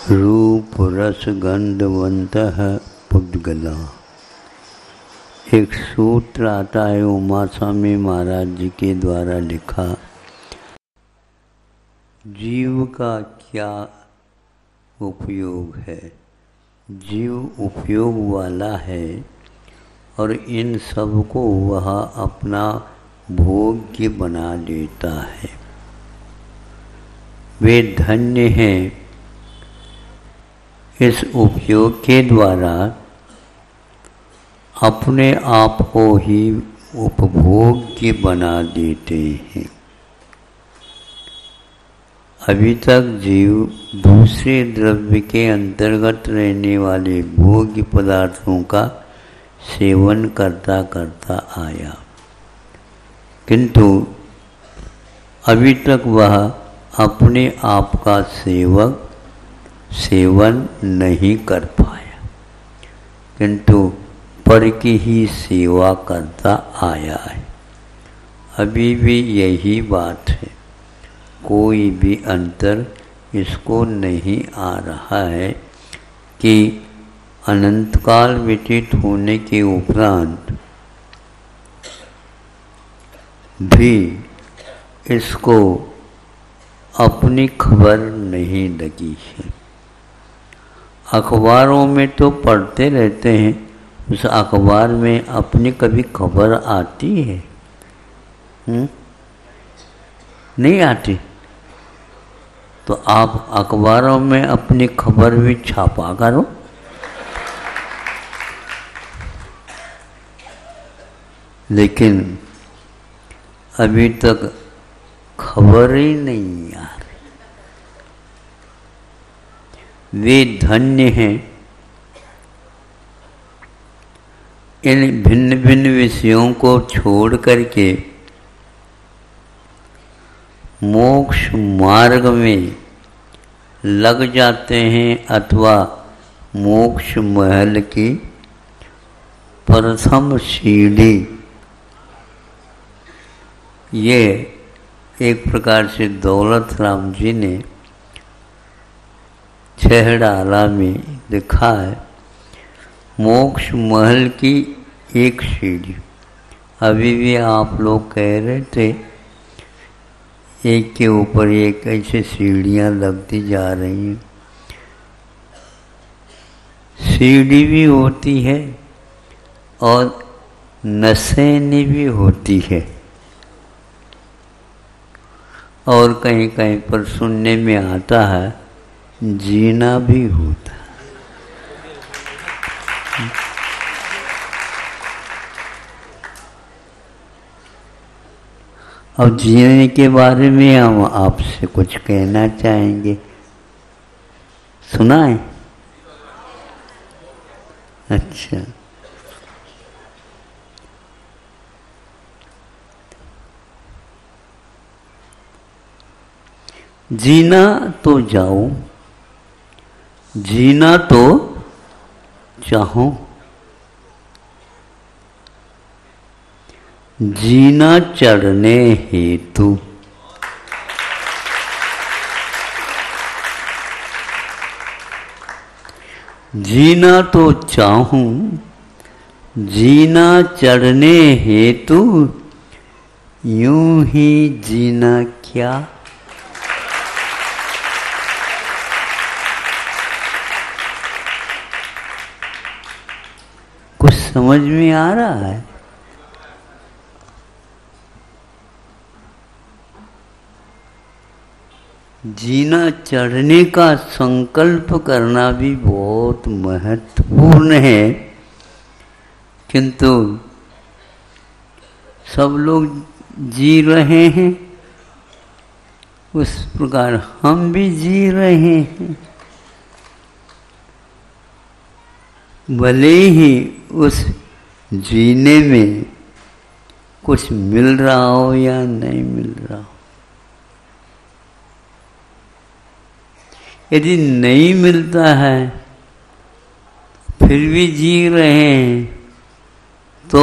रूप रस गंधवंतः पुद्गला। एक सूत्र आता है उमा स्वामी महाराज जी के द्वारा लिखा। जीव का क्या उपयोग है? जीव उपयोग वाला है और इन सब को वह अपना भोग्य बना लेता है। वे धन्य हैं इस उपयोग के द्वारा अपने आप को ही उपभोग्य बना देते हैं। अभी तक जीव दूसरे द्रव्य के अंतर्गत रहने वाले भोग्य पदार्थों का सेवन करता करता आया, किंतु अभी तक वह अपने आप का सेवन नहीं कर पाया, किंतु पर की ही सेवा करता आया है। अभी भी यही बात है, कोई भी अंतर इसको नहीं आ रहा है कि अनंतकाल व्यतीत होने के उपरांत भी इसको अपनी खबर नहीं लगी है। अखबारों में तो पढ़ते रहते हैं, उस अखबार में अपनी कभी खबर आती है? नहीं आती। तो आप अखबारों में अपनी खबर भी छापा करो। लेकिन अभी तक खबर ही नहीं आ रही। वे धन्य हैं इन भिन्न भिन्न विषयों को छोड़ करके मोक्ष मार्ग में लग जाते हैं, अथवा मोक्ष महल की प्रथम सीढ़ी, ये एक प्रकार से दौलत राम जी ने छहडाला में लिखा है। मोक्ष महल की एक सीढ़ी। अभी भी आप लोग कह रहे थे एक के ऊपर एक ऐसे सीढ़ियाँ लगती जा रही हैं। सीढ़ी भी होती है और नसेनी भी होती है, और कहीं कहीं पर सुनने में आता है जीना भी होता है। अब जीने के बारे में हम आपसे कुछ कहना चाहेंगे, सुनाएं? अच्छा, जीना तो जाओ, जीना तो चाहो, जीना चढ़ने हेतु। जीना तो चाहूं, जीना चढ़ने हेतु, यूं ही जीना क्या। कुछ समझ में आ रहा है? जीना चढ़ने का संकल्प करना भी बहुत महत्वपूर्ण है, किंतु सब लोग जी रहे हैं उस प्रकार हम भी जी रहे हैं। भले ही उस जीने में कुछ मिल रहा हो या नहीं मिल रहा हो। यदि नहीं मिलता है फिर भी जी रहे हैं तो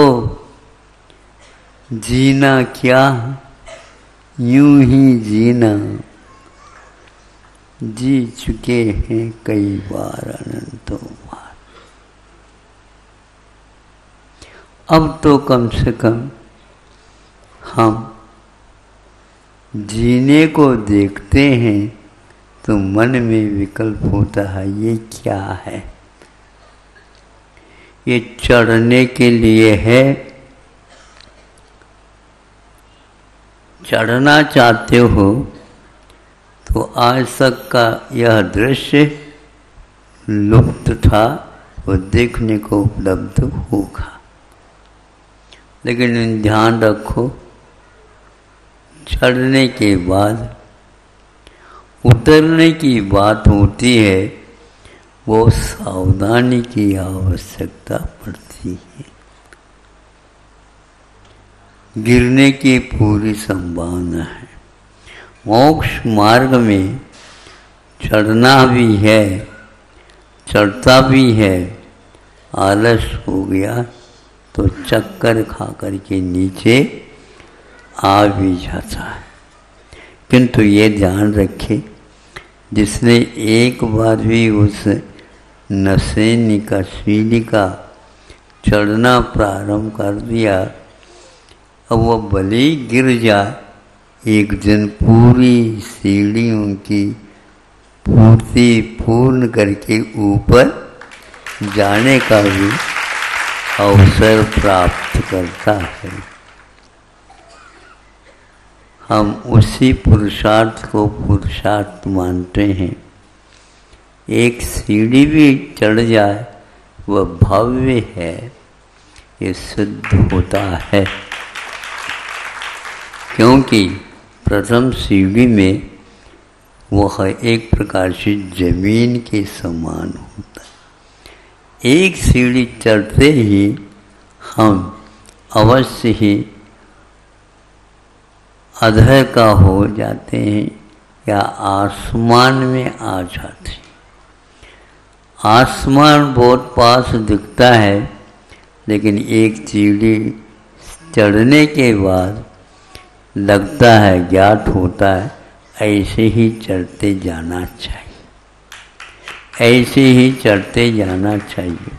जीना क्या, यूं ही जीना। जी चुके हैं कई बार अनंतों बार। अब तो कम से कम हम जीने को देखते हैं तो मन में विकल्प होता है, ये क्या है? ये चढ़ने के लिए है, चढ़ना चाहते हो तो आज तक का यह दृश्य लुप्त था, वो देखने को उपलब्ध होगा। लेकिन ध्यान रखो, चढ़ने के बाद उतरने की बात होती है, वो सावधानी की आवश्यकता पड़ती है। गिरने की पूरी संभावना है। मोक्ष मार्ग में चढ़ना भी है, चढ़ता भी है, आलस हो गया तो चक्कर खा कर के नीचे आ भी जाता है। किंतु ये ध्यान रखे, जिसने एक बार भी उस नशेनी का सीढ़ी का चढ़ना प्रारंभ कर दिया, अब वह भले ही गिर जाए, एक दिन पूरी सीढ़ियों की पूर्ति पूर्ण करके ऊपर जाने का भी अवसर प्राप्त करता है। हम उसी पुरुषार्थ को पुरुषार्थ मानते हैं। एक सीढ़ी भी चढ़ जाए वह भव्य है, ये सिद्ध होता है। क्योंकि प्रथम सीढ़ी में वह एक प्रकार से जमीन के समान होता है। एक सीढ़ी चढ़ते ही हम अवश्य ही अधर का हो जाते हैं या आसमान में आ जाते हैं। आसमान बहुत पास दिखता है, लेकिन एक सीढ़ी चढ़ने के बाद लगता है, ज्ञात होता है, ऐसे ही चढ़ते जाना चाहिए, ऐसे ही चढ़ते जाना चाहिए।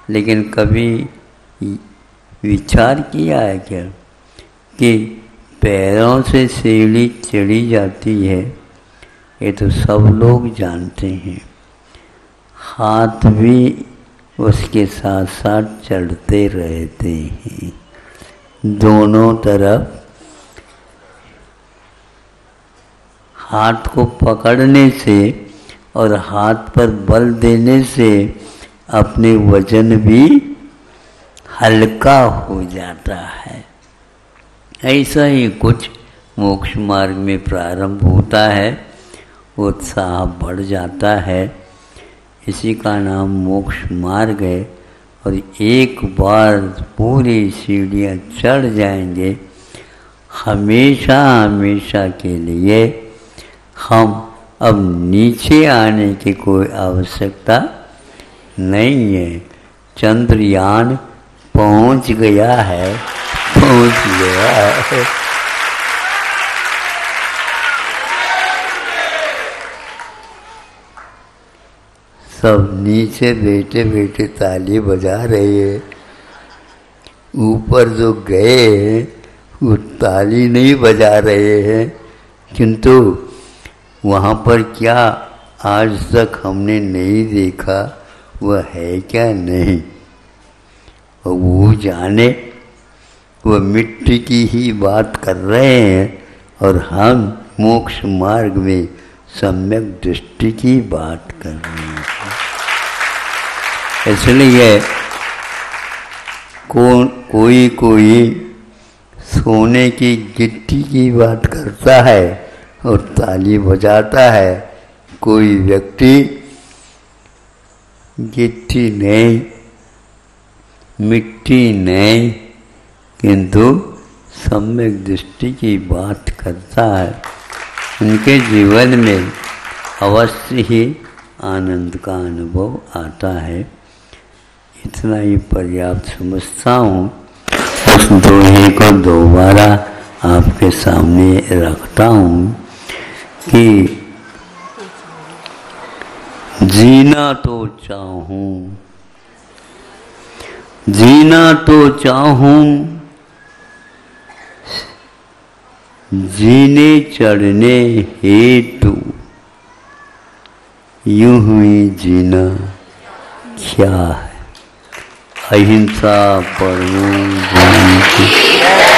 लेकिन कभी विचार किया है क्या कि पैरों से सीढ़ी चढ़ी जाती है? ये तो सब लोग जानते हैं। हाथ भी उसके साथ साथ चढ़ते रहते हैं। दोनों तरफ हाथ को पकड़ने से और हाथ पर बल देने से अपने वजन भी हल्का हो जाता है। ऐसा ही कुछ मोक्ष मार्ग में प्रारंभ होता है, उत्साह बढ़ जाता है। इसी का नाम मोक्ष मार्ग है। और एक बार पूरी सीढ़ियाँ चढ़ जाएंगे, हमेशा हमेशा के लिए हम अब नीचे आने की कोई आवश्यकता नहीं है। चंद्रयान पहुंच गया है, पहुंच गया है। सब नीचे बैठे बैठे ताली बजा रहे हैं। ऊपर जो गए हैं वो ताली नहीं बजा रहे हैं, किंतु वहाँ पर क्या आज तक हमने नहीं देखा, वह है क्या नहीं। और वो जाने, वह मिट्टी की ही बात कर रहे हैं और हम मोक्ष मार्ग में सम्यक दृष्टि की बात कर रहे हैं। इसलिए कोई सोने की गिट्टी की बात करता है और ताली बजाता है। कोई व्यक्ति गिट्टी नहीं, मिट्टी नहीं, किंतु सम्यक दृष्टि की बात करता है। उनके जीवन में अवश्य ही आनंद का अनुभव आता है। इतना ही पर्याप्त समझता हूँ। उस दोहे को दोबारा आपके सामने रखता हूँ कि जीना तो चाहूं, जीना तो चाहूं, जीने चढ़ने हेतु यूं ही जीना क्या है। अहिंसा परमो शांति।